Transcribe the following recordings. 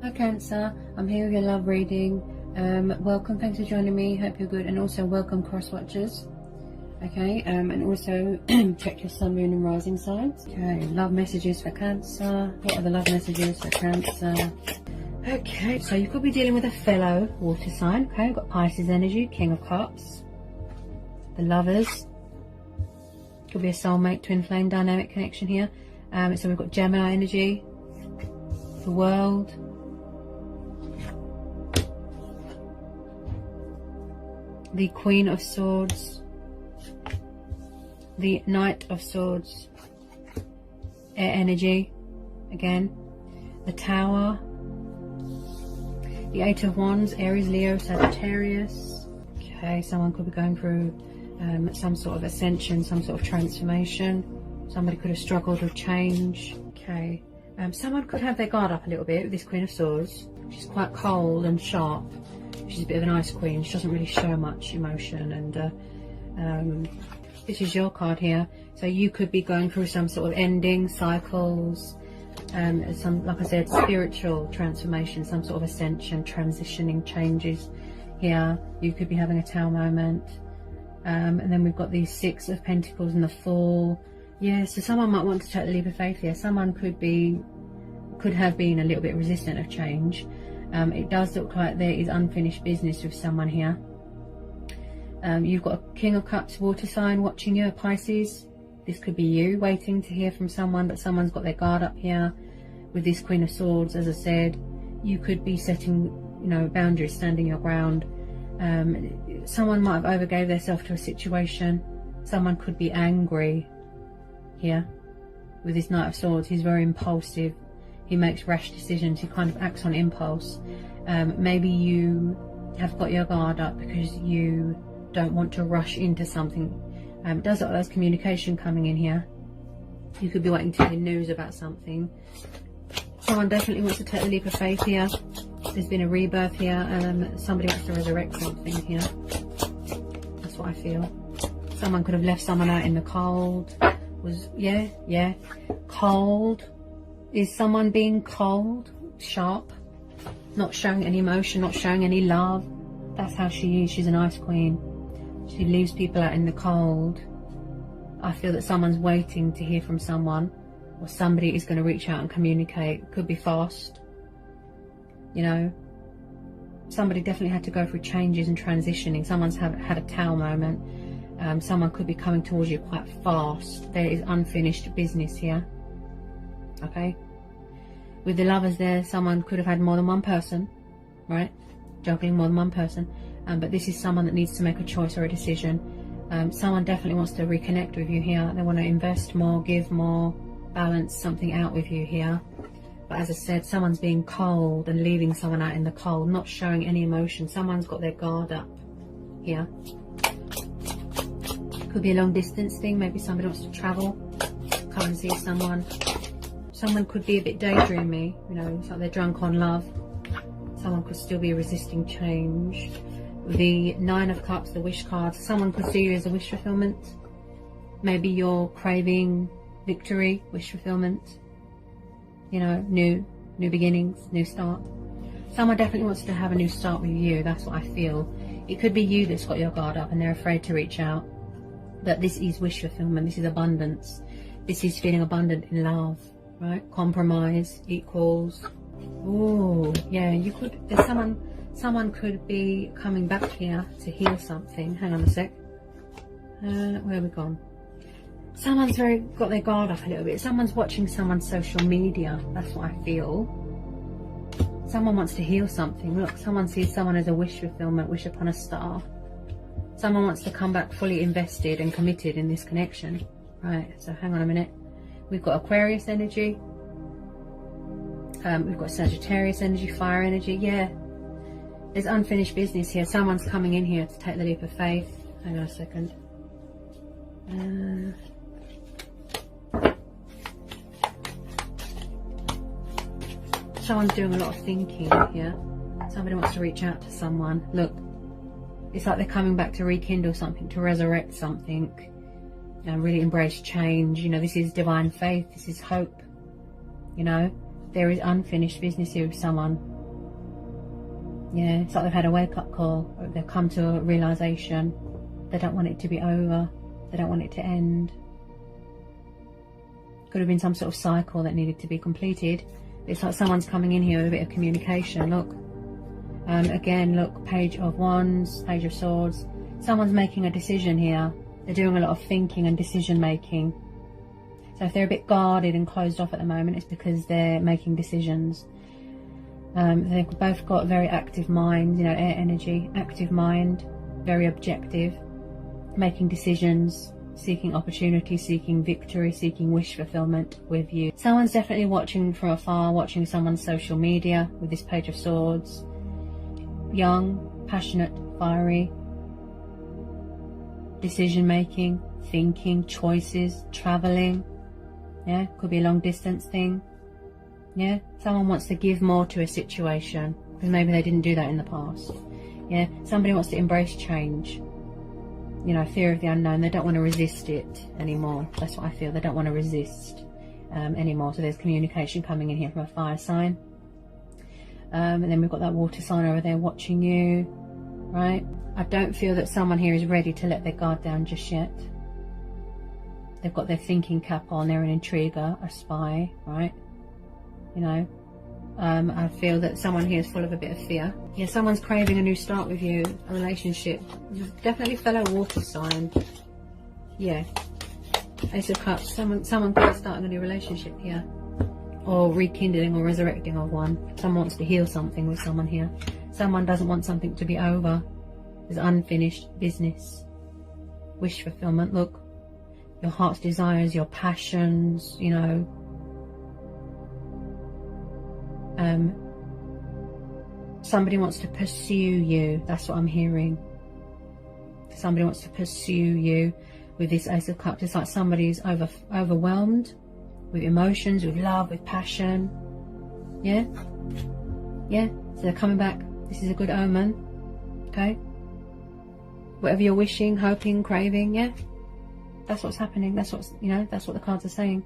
Hi Cancer, I'm here with your love reading. Welcome, thanks for joining me, hope you're good, and also welcome cross watchers. Okay, and also check your sun, moon and rising signs. Okay, love messages for Cancer. What are the love messages for Cancer? Okay, so you could be dealing with a fellow water sign. Okay, we've got Pisces energy, King of Cups, the Lovers. Could be a soulmate, twin flame dynamic connection here. So we've got Gemini energy, the World, the Queen of Swords, the Knight of Swords, air energy again, the Tower, the Eight of Wands, Aries, Leo, Sagittarius. Okay, someone could be going through some sort of ascension, some sort of transformation. Somebody could have struggled with change. Okay, someone could have their guard up a little bit with this Queen of Swords. She's quite cold and sharp. She's a bit of an ice queen. She doesn't really show much emotion, and this is your card here. So you could be going through some sort of ending, cycles, some, like I said, spiritual transformation, some sort of ascension, transitioning, changes here. You could be having a Tower moment. And then we've got these Six of Pentacles and the Fool. Yeah, so someone might want to take the leap of faith here. Someone could have been a little bit resistant of change. It does look like there is unfinished business with someone here. You've got a King of Cups water sign watching you, Pisces. This could be you waiting to hear from someone, but someone's got their guard up here with this Queen of Swords. As I said, you could be setting, boundaries, standing your ground. Someone might have overgave themselves to a situation. Someone could be angry here with this Knight of Swords. He's very impulsive. He makes rash decisions. He kind of acts on impulse. Maybe you have got your guard up because you don't want to rush into something. It does look like there's communication coming in here. You could be waiting to hear news about something. Someone definitely wants to take the leap of faith here. There's been a rebirth here. Somebody wants to resurrect something here. That's what I feel. Someone could have left someone out in the cold. Yeah. Cold. Is someone being cold, sharp, not showing any emotion, not showing any love? That's how she is. She's an ice queen. She leaves people out in the cold. I feel that someone's waiting to hear from someone, or somebody is going to reach out and communicate. Could be fast. Somebody definitely had to go through changes and transitioning. Someone's had a Tower moment. Someone could be coming towards you quite fast. There is unfinished business here. Okay, with the Lovers there, someone could have had more than one person, right? Juggling more than one person. But this is someone that needs to make a choice or a decision. Someone definitely wants to reconnect with you here. They want to invest more, give more, balance something out with you here. But as I said, someone's being cold and leaving someone out in the cold, not showing any emotion. Someone's got their guard up here. Could be a long distance thing. Maybe somebody wants to travel, come and see someone. Someone could be a bit daydreamy, it's like they're drunk on love. Someone could still be resisting change. The Nine of Cups, the wish card, someone could see you as a wish fulfillment. Maybe you're craving victory, wish fulfillment. New beginnings, new start. Someone definitely wants to have a new start with you. That's what I feel. It could be you that's got your guard up and they're afraid to reach out. But this is wish fulfillment. This is abundance. This is feeling abundant in love. Right, compromise equals. Oh, yeah. There's someone could be coming back here to heal something. Hang on a sec. Where have we gone? Someone's got their guard up a little bit. Someone's watching someone's social media. That's what I feel. Someone wants to heal something. Look, someone sees someone as a wish fulfillment, wish upon a star. Someone wants to come back fully invested and committed in this connection. Right. So hang on a minute. We've got Aquarius energy. We've got Sagittarius energy, fire energy. Yeah, there's unfinished business here. Someone's coming in here to take the leap of faith. Hang on a second. Someone's doing a lot of thinking here. Somebody wants to reach out to someone. Look, it's like they're coming back to rekindle something, to resurrect something. Really embrace change. This is divine faith. This is hope. There is unfinished business here with someone. Yeah, it's like they've had a wake-up call. Or they've come to a realisation. They don't want it to be over. They don't want it to end. Could have been some sort of cycle that needed to be completed. It's like someone's coming in here with a bit of communication. Look. Again, look, Page of Wands, Page of Swords. Someone's making a decision here. They're doing a lot of thinking and decision making. So if they're a bit guarded and closed off at the moment, it's because they're making decisions. They've both got very active minds, you know, air energy, active mind, very objective, making decisions, seeking opportunity, seeking victory, seeking wish fulfillment with you. Someone's definitely watching from afar, watching someone's social media with this Page of Swords. Young, passionate, fiery, decision making, thinking, choices, traveling. Yeah, could be a long distance thing. Yeah, someone wants to give more to a situation because maybe they didn't do that in the past. Yeah, somebody wants to embrace change. You know, fear of the unknown. They don't want to resist it anymore. That's what I feel. They don't want to resist anymore. So there's communication coming in here from a fire sign. And then we've got that water sign over there watching you, right? I don't feel that someone here is ready to let their guard down just yet. They've got their thinking cap on. They're an intriguer, a spy, right? You know, I feel that someone here is full of a bit of fear. Yeah, someone's craving a new start with you, a relationship. Definitely fellow water sign. Yeah. Ace of Cups. Someone could be starting a new relationship here. Or rekindling or resurrecting of one. Someone wants to heal something with someone here. Someone doesn't want something to be over. There's unfinished business. Wish fulfillment. Look, your heart's desires, your passions, you know. Somebody wants to pursue you. That's what I'm hearing. Somebody wants to pursue you with this Ace of Cups. It's like somebody's overwhelmed with emotions, with love, with passion. Yeah? Yeah? So they're coming back. This is a good omen. Okay? Whatever you're wishing, hoping, craving, yeah? That's what's happening. That's what's, you know, that's what the cards are saying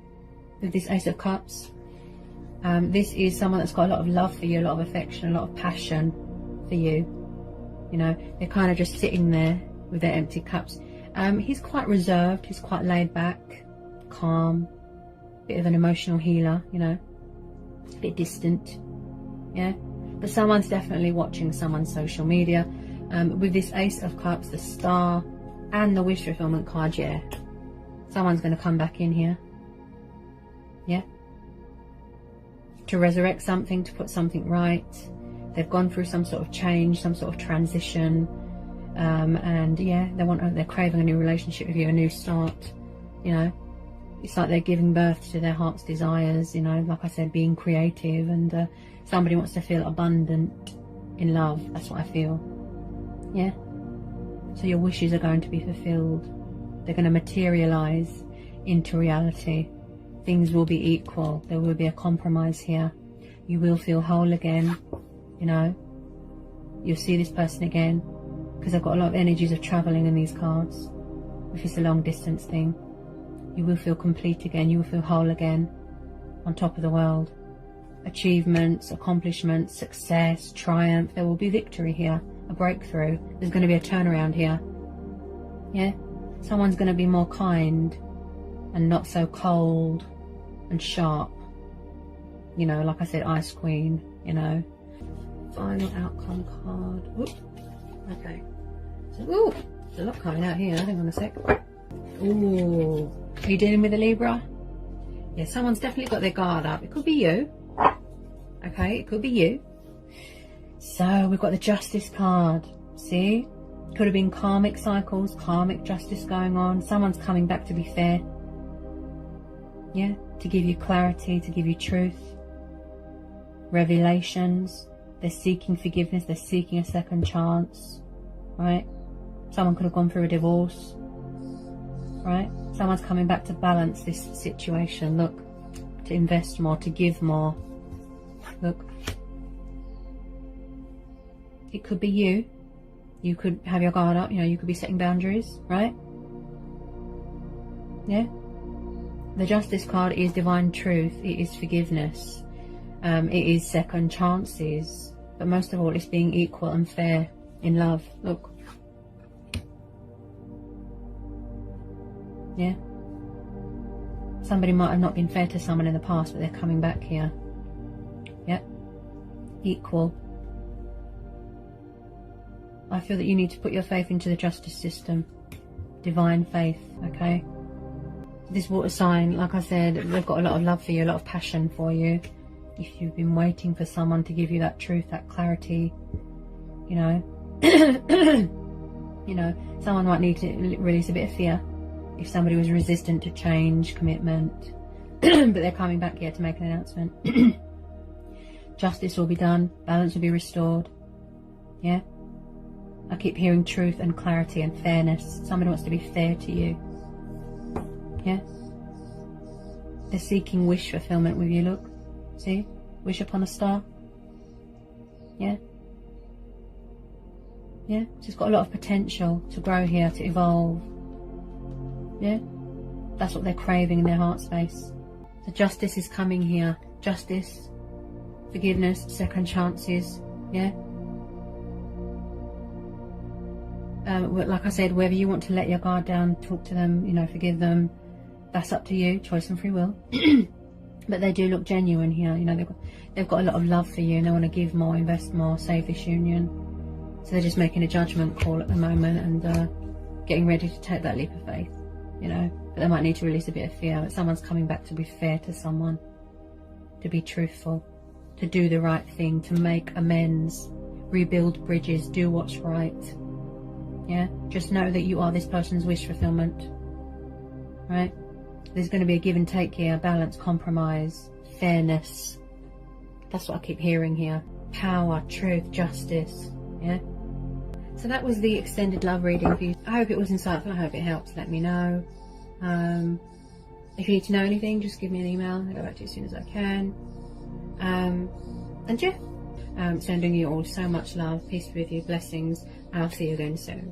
with this Ace of Cups. This is someone that's got a lot of love for you, a lot of affection, a lot of passion for you. You know, they're kind of just sitting there with their empty cups. He's quite reserved. He's quite laid back, calm. Bit of an emotional healer, you know, a bit distant, yeah, but someone's definitely watching someone's social media. With this Ace of Cups, the Star and the Wish Fulfillment card, yeah, someone's going to come back in here, yeah, to resurrect something, to put something right. They've gone through some sort of change, some sort of transition, and yeah, they're craving a new relationship with you, a new start, you know. It's like they're giving birth to their heart's desires, you know, like I said, being creative, and somebody wants to feel abundant in love. That's what I feel. Yeah. So your wishes are going to be fulfilled. They're going to materialize into reality. Things will be equal. There will be a compromise here. You will feel whole again, you know. You'll see this person again, because I've got a lot of energies of traveling in these cards. If it's a long distance thing. You will feel complete again. You will feel whole again, on top of the world. Achievements, accomplishments, success, triumph. There will be victory here, a breakthrough. There's going to be a turnaround here. Yeah? Someone's going to be more kind and not so cold and sharp. You know, like I said, Ice Queen, you know. Final outcome card. Oop. Okay. So, ooh, there's a lot coming out here. Hang on a sec. Ooh. Are you dealing with a Libra? Yeah, someone's definitely got their guard up. It could be you. Okay, it could be you. So we've got the Justice card. See? Could have been karmic cycles, karmic justice going on. Someone's coming back to be fair. Yeah, to give you clarity, to give you truth. Revelations. They're seeking forgiveness. They're seeking a second chance. Right? Someone could have gone through a divorce. Right? Someone's coming back to balance this situation. Look, to invest more, to give more. Look. It could be you. You could have your guard up, you know, you could be setting boundaries, right? Yeah? The Justice card is divine truth. It is forgiveness. It is second chances, but most of all it's being equal and fair in love. Look, yeah, somebody might have not been fair to someone in the past, but they're coming back here. Yep, equal. I feel that you need to put your faith into the justice system, divine faith. Okay, this water sign, like I said, they've got a lot of love for you, a lot of passion for you. If you've been waiting for someone to give you that truth, that clarity, you know, you know, someone might need to release a bit of fear if somebody was resistant to change, commitment, but they're coming back here to make an announcement. Justice will be done, balance will be restored. Yeah, I keep hearing truth and clarity and fairness. Somebody wants to be fair to you. Yeah, they're seeking wish fulfillment with you. Look, see, wish upon a star. Yeah, yeah, she's got a lot of potential to grow here, to evolve. Yeah, that's what they're craving in their heart space. The justice is coming here. Justice, forgiveness, second chances. Yeah, like I said, whether you want to let your guard down, talk to them, you know, forgive them, that's up to you, choice and free will. But they do look genuine here. You know, they've got a lot of love for you and they want to give more, invest more, save this union. So they're just making a judgment call at the moment and getting ready to take that leap of faith, you know. But they might need to release a bit of fear. But someone's coming back to be fair to someone, to be truthful, to do the right thing, to make amends, rebuild bridges, do what's right. Yeah, just know that you are this person's wish fulfillment, right? There's going to be a give and take here, balance, compromise, fairness. That's what I keep hearing here. Power, truth, justice. Yeah. So that was the extended love reading for you. I hope it was insightful. I hope it helps. Let me know. If you need to know anything, just give me an email. I'll go back to you as soon as I can. And yeah, sending you all so much love. Peace be with you. Blessings. And I'll see you again soon.